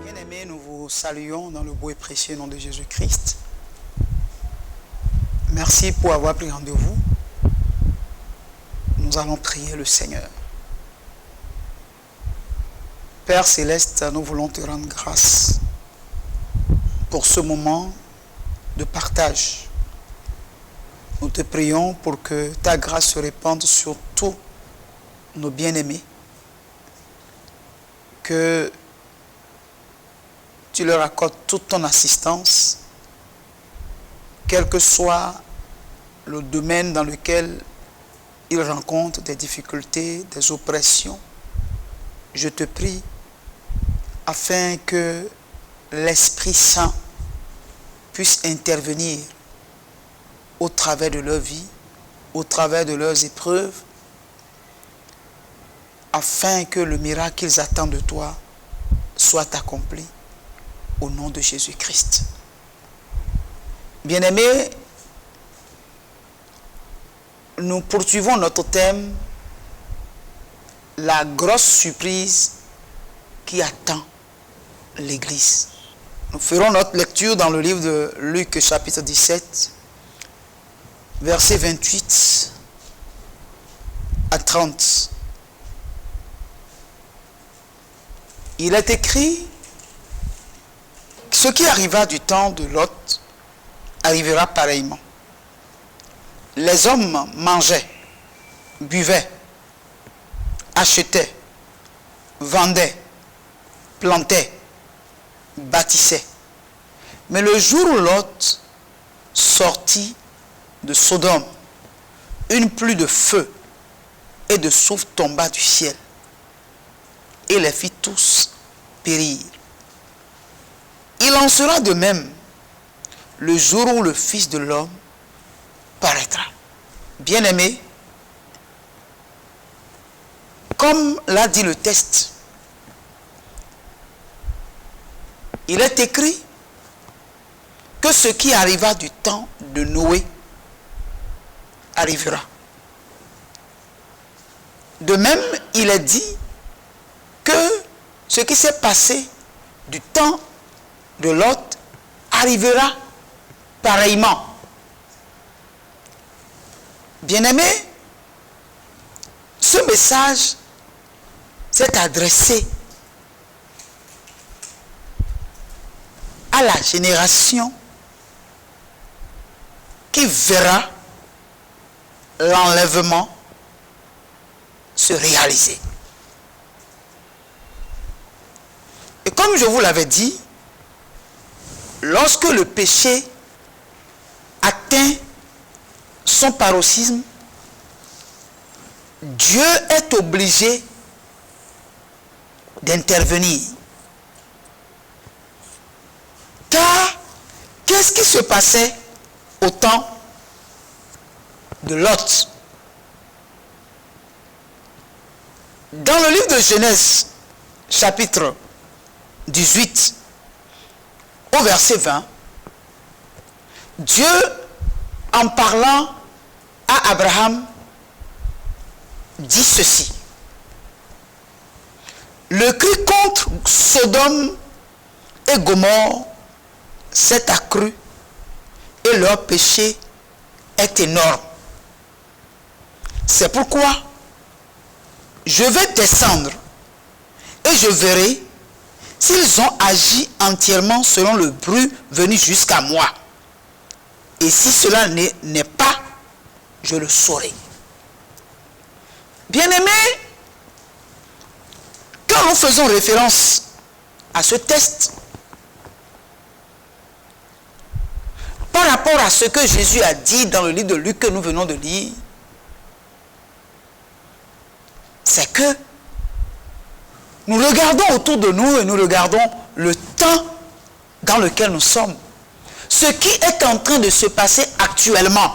Bien-aimés, nous vous saluons dans le beau et précieux nom de Jésus-Christ. Merci pour avoir pris rendez-vous. Nous allons prier le Seigneur. Père Céleste, nous voulons te rendre grâce pour ce moment de partage. Nous te prions pour que ta grâce se répande sur tous nos bien-aimés. Que tu leur accordes toute ton assistance, quel que soit le domaine dans lequel ils rencontrent des difficultés, des oppressions. Je te prie afin que l'Esprit Saint puisse intervenir au travers de leur vie, au travers de leurs épreuves, afin que le miracle qu'ils attendent de toi soit accompli au nom de Jésus-Christ. Bien-aimés, nous poursuivons notre thème, la grosse surprise qui attend l'Église. Nous ferons notre lecture dans le livre de Luc chapitre 17, versets 28 à 30. Il est écrit, ce qui arriva du temps de Lot arrivera pareillement. Les hommes mangeaient, buvaient, achetaient, vendaient, plantaient, bâtissaient. Mais le jour où Lot sortit de Sodome, une pluie de feu et de soufre tomba du ciel et les fit tous périr. Il en sera de même le jour où le Fils de l'homme paraîtra. Bien-aimés, comme l'a dit le texte, il est écrit que ce qui arriva du temps de Noé arrivera. De même, il est dit que ce qui s'est passé du temps de Lot arrivera pareillement. Bien-aimés, ce message s'est adressé à la génération qui verra l'enlèvement se réaliser. Et comme je vous l'avais dit, lorsque le péché atteint son paroxysme, Dieu est obligé d'intervenir. Car, qu'est-ce qui se passait au temps de Lot? Dans le livre de Genèse, chapitre 18, au verset 20, Dieu, en parlant à Abraham, dit ceci. Le cri contre Sodome et Gomorrhe s'est accru et leur péché est énorme. C'est pourquoi je vais descendre et je verrai s'ils ont agi entièrement selon le bruit venu jusqu'à moi. Et si cela n'est pas, je le saurai. Bien-aimés, quand nous faisons référence à ce texte, par rapport à ce que Jésus a dit dans le livre de Luc que nous venons de lire, c'est que nous regardons autour de nous et nous regardons le temps dans lequel nous sommes. Ce qui est en train de se passer actuellement.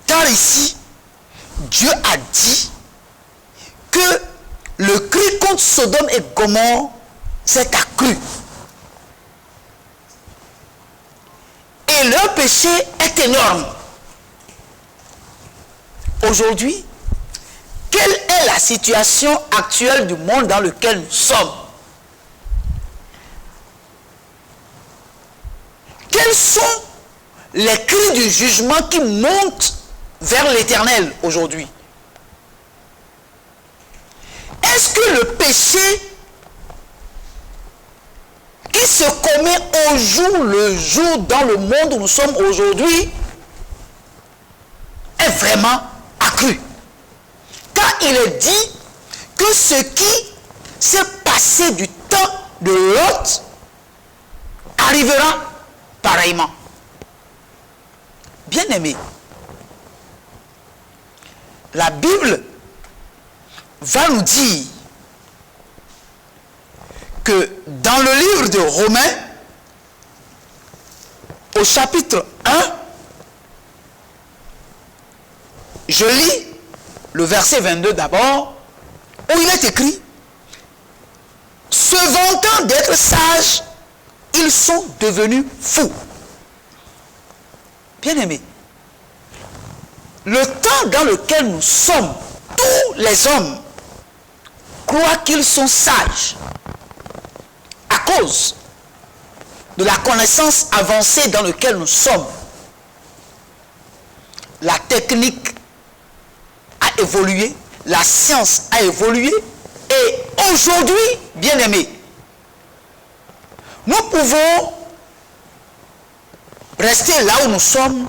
Car ici, Dieu a dit que le cri contre Sodome et Gomorrhe s'est accru. Et leur péché est énorme. aujourd'hui, quelle est la situation actuelle du monde dans lequel nous sommes? Quels sont les cris du jugement qui montent vers l'Éternel aujourd'hui? Est-ce que le péché qui se commet au jour le jour dans le monde où nous sommes aujourd'hui est vraiment accru? Car il est dit que ce qui s'est passé du temps de Lot arrivera pareillement. Bien-aimés, la Bible va nous dire que dans le livre de Romains, au chapitre 1, je lis le verset 22 d'abord, où il est écrit: se vantant d'être sages, ils sont devenus fous. Bien-aimés, le temps dans lequel nous sommes, tous les hommes croient qu'ils sont sages à cause de la connaissance avancée dans laquelle nous sommes. La technique a évolué, la science a évolué, et aujourd'hui, bien-aimés, nous pouvons rester là où nous sommes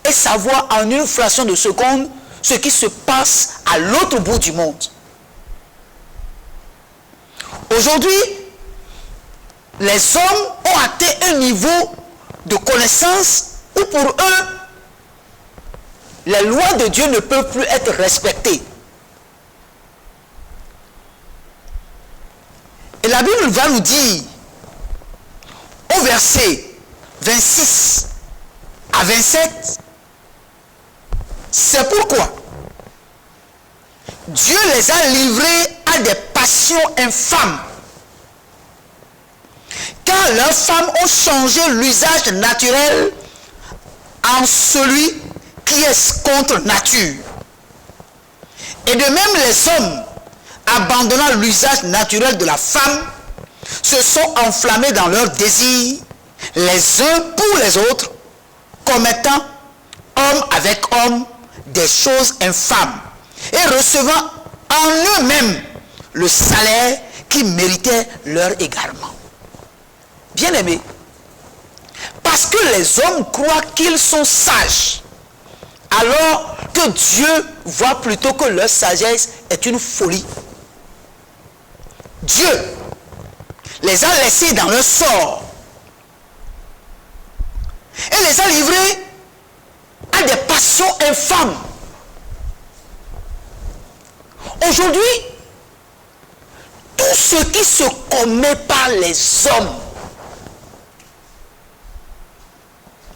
et savoir en une fraction de seconde ce qui se passe à l'autre bout du monde. Aujourd'hui, les hommes ont atteint un niveau de connaissance où pour eux, les lois de Dieu ne peuvent plus être respectées. Et la Bible va nous dire, au verset 26 à 27, c'est pourquoi Dieu les a livrés à des passions infâmes, car leurs femmes ont changé l'usage naturel en celui qui est contre nature. Et de même les hommes, abandonnant l'usage naturel de la femme, se sont enflammés dans leurs désirs, les uns pour les autres, commettant homme avec homme des choses infâmes, et recevant en eux-mêmes le salaire qui méritait leur égarement. Bien-aimés, parce que les hommes croient qu'ils sont sages, alors que Dieu voit plutôt que leur sagesse est une folie. Dieu les a laissés dans leur sort et les a livrés à des passions infâmes. Aujourd'hui, tout ce qui se commet par les hommes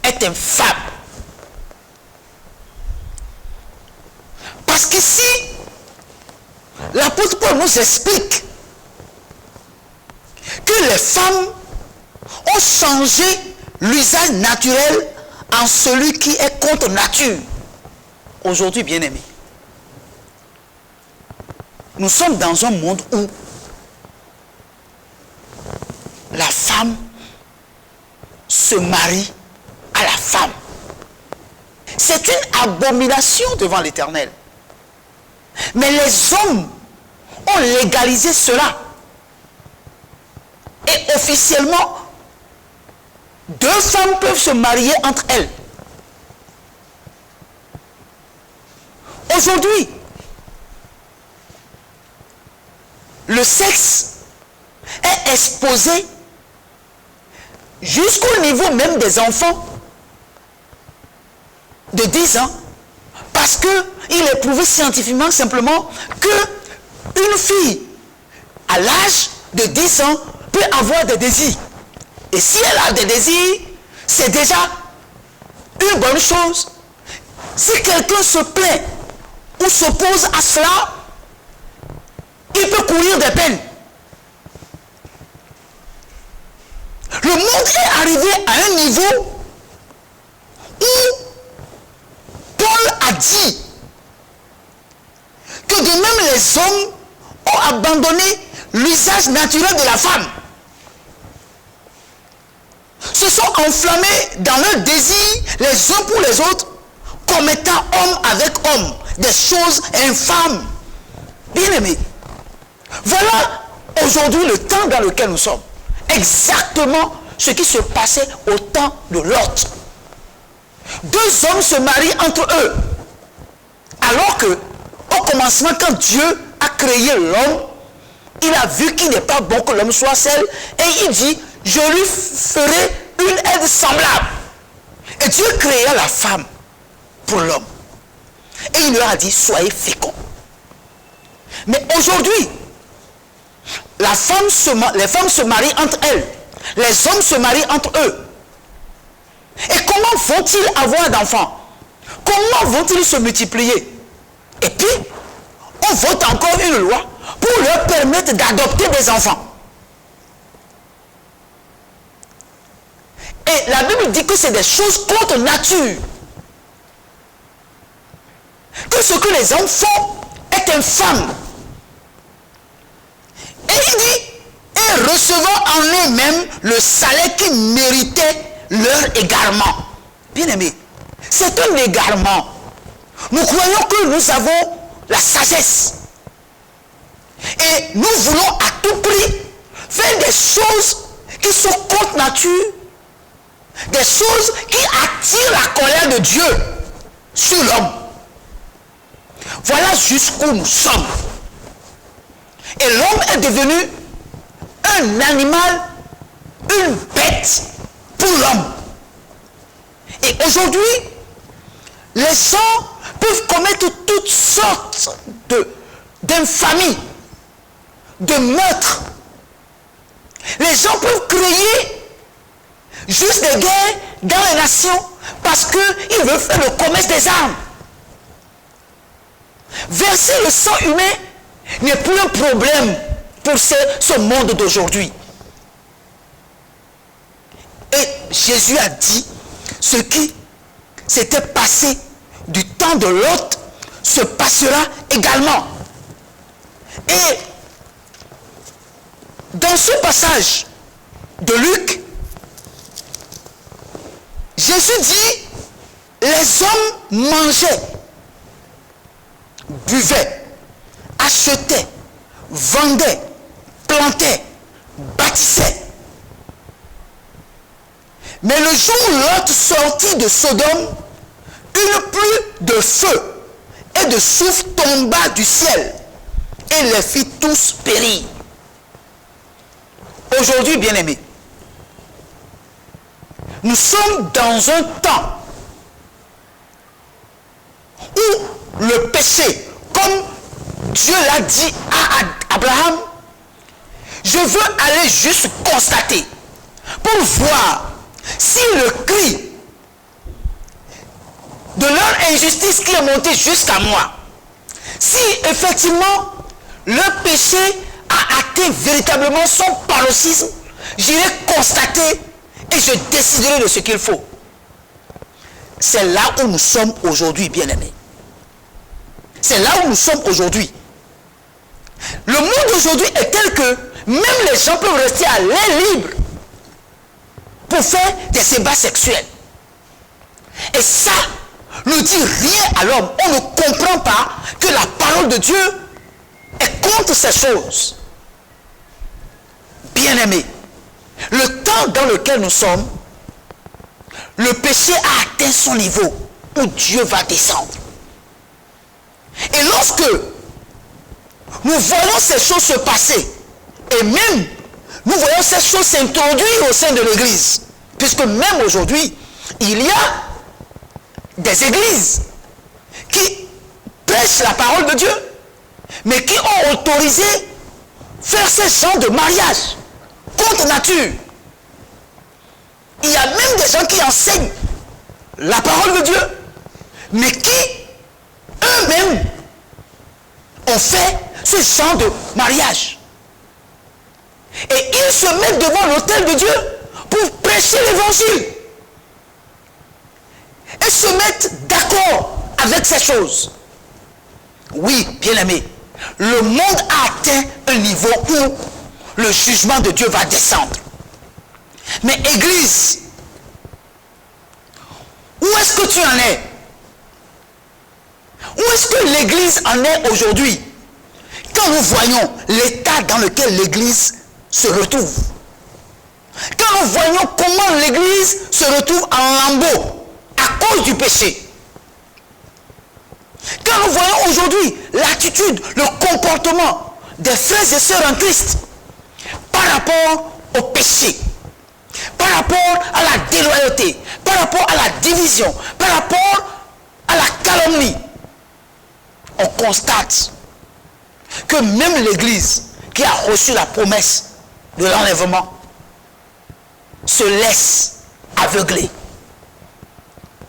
est infâme. Parce qu'ici, l'apôtre Paul nous explique que les femmes ont changé l'usage naturel en celui qui est contre nature. Aujourd'hui, bien-aimés, nous sommes dans un monde où la femme se marie à la femme. C'est une abomination devant l'Éternel. Mais les hommes ont légalisé cela. Et officiellement, deux femmes peuvent se marier entre elles. Aujourd'hui, le sexe est exposé jusqu'au niveau même des enfants de 10 ans, parce qu'il est prouvé scientifiquement simplement que une fille à l'âge de 10 ans peut avoir des désirs. Et si elle a des désirs, c'est déjà une bonne chose. Si quelqu'un se plaint ou s'oppose à cela, il peut courir des peines. Le monde est arrivé à un niveau où Paul a dit les hommes ont abandonné l'usage naturel de la femme. Se sont enflammés dans leur désir les uns pour les autres, commettant homme avec homme des choses infâmes. Bien-aimés, voilà aujourd'hui le temps dans lequel nous sommes. Exactement ce qui se passait au temps de Lot. Deux hommes se marient entre eux. Alors que, au commencement, quand Dieu a créé l'homme, il a vu qu'il n'est pas bon que l'homme soit seul. Et il dit, je lui ferai une aide semblable. Et Dieu créa la femme pour l'homme. Et il leur a dit, soyez féconds. Mais aujourd'hui, les femmes se marient entre elles. Les hommes se marient entre eux. Et comment vont-ils avoir d'enfants? Comment vont-ils se multiplier? Et puis, on vote encore une loi pour leur permettre d'adopter des enfants. Et la Bible dit que c'est des choses contre nature. Que ce que les hommes font est infâme. Et il dit, et recevant en eux-mêmes le salaire qui méritait leur égarement. Bien aimé, c'est un égarement. Nous croyons que nous avons la sagesse. Et nous voulons à tout prix faire des choses qui sont contre nature, des choses qui attirent la colère de Dieu sur l'homme. Voilà jusqu'où nous sommes. Et l'homme est devenu un animal, une bête pour l'homme. Et aujourd'hui, les gens peuvent commettre toutes sortes d'infamies, de meurtres. Les gens peuvent créer juste des guerres dans les nations parce qu'ils veulent faire le commerce des armes. Verser le sang humain n'est plus un problème pour ce monde d'aujourd'hui. Et Jésus a dit, ce qui s'était passé du temps de Lot se passera également. Et dans ce passage de Luc, Jésus dit, les hommes mangeaient, buvaient, achetaient, vendaient, plantaient, bâtissaient. Mais le jour où Lot sortit de Sodome, une pluie de feu et de soufre tomba du ciel et les fit tous périr. Aujourd'hui, bien-aimés, nous sommes dans un temps où le péché, comme Dieu l'a dit à Abraham, je veux aller juste constater pour voir si le cri de leur injustice qui est monté jusqu'à moi, si effectivement le péché a atteint véritablement son paroxysme, j'irai constater et je déciderai de ce qu'il faut. C'est là où nous sommes aujourd'hui, bien-aimés. C'est là où nous sommes aujourd'hui. Le monde aujourd'hui est tel que même les gens peuvent rester à l'air libre pour faire des ébats sexuels. Et ça ne dit rien à l'homme. On ne comprend pas que la parole de Dieu est contre ces choses. Bien-aimés, le temps dans lequel nous sommes, le péché a atteint son niveau où Dieu va descendre. Et lorsque nous voyons ces choses se passer, et même nous voyons ces choses s'introduire au sein de l'église, puisque même aujourd'hui, il y a des églises qui prêchent la parole de Dieu, mais qui ont autorisé faire ce genre de mariage contre nature. Il y a même des gens qui enseignent la parole de Dieu, mais qui eux-mêmes ont fait ce genre de mariage. Et ils se mettent devant l'autel de Dieu pour prêcher l'évangile. Et se mettent d'accord avec ces choses. Oui, bien-aimés, le monde a atteint un niveau où le jugement de Dieu va descendre. Mais Église, où est-ce que tu en es? Où est-ce que l'Église en est aujourd'hui? Quand nous voyons l'état dans lequel l'Église se retrouve, quand nous voyons comment l'Église se retrouve en lambeaux à cause du péché, quand nous voyons aujourd'hui l'attitude, le comportement des frères et sœurs en Christ par rapport au péché, par rapport à la déloyauté, par rapport à la division, par rapport à la calomnie, on constate que même l'Église qui a reçu la promesse de l'enlèvement se laisse aveugler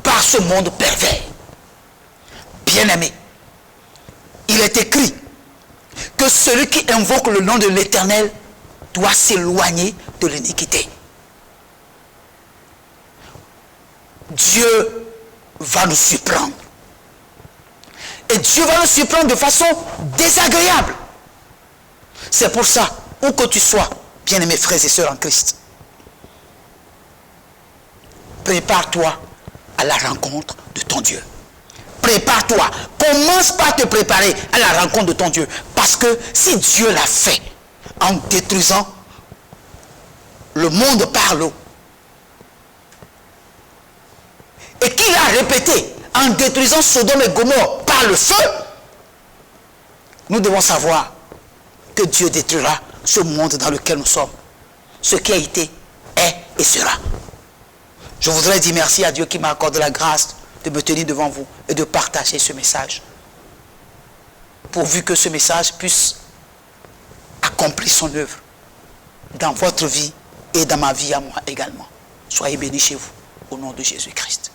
par ce monde pervers. Bien-aimé, il est écrit que celui qui invoque le nom de l'Éternel doit s'éloigner de l'iniquité. Dieu va nous surprendre. Et Dieu va nous surprendre de façon désagréable. C'est pour ça, où que tu sois, bien-aimés frères et sœurs en Christ, prépare-toi à la rencontre de ton Dieu. Prépare-toi. Commence par te préparer à la rencontre de ton Dieu. Parce que si Dieu l'a fait en détruisant le monde par l'eau, et qu'il a répété en détruisant Sodome et Gomorrhe par le feu, nous devons savoir que Dieu détruira ce monde dans lequel nous sommes. Ce qui a été, est et sera. Je voudrais dire merci à Dieu qui m'a accordé la grâce de me tenir devant vous et de partager ce message. Pourvu que ce message puisse accomplir son œuvre dans votre vie et dans ma vie à moi également. Soyez bénis chez vous, au nom de Jésus-Christ.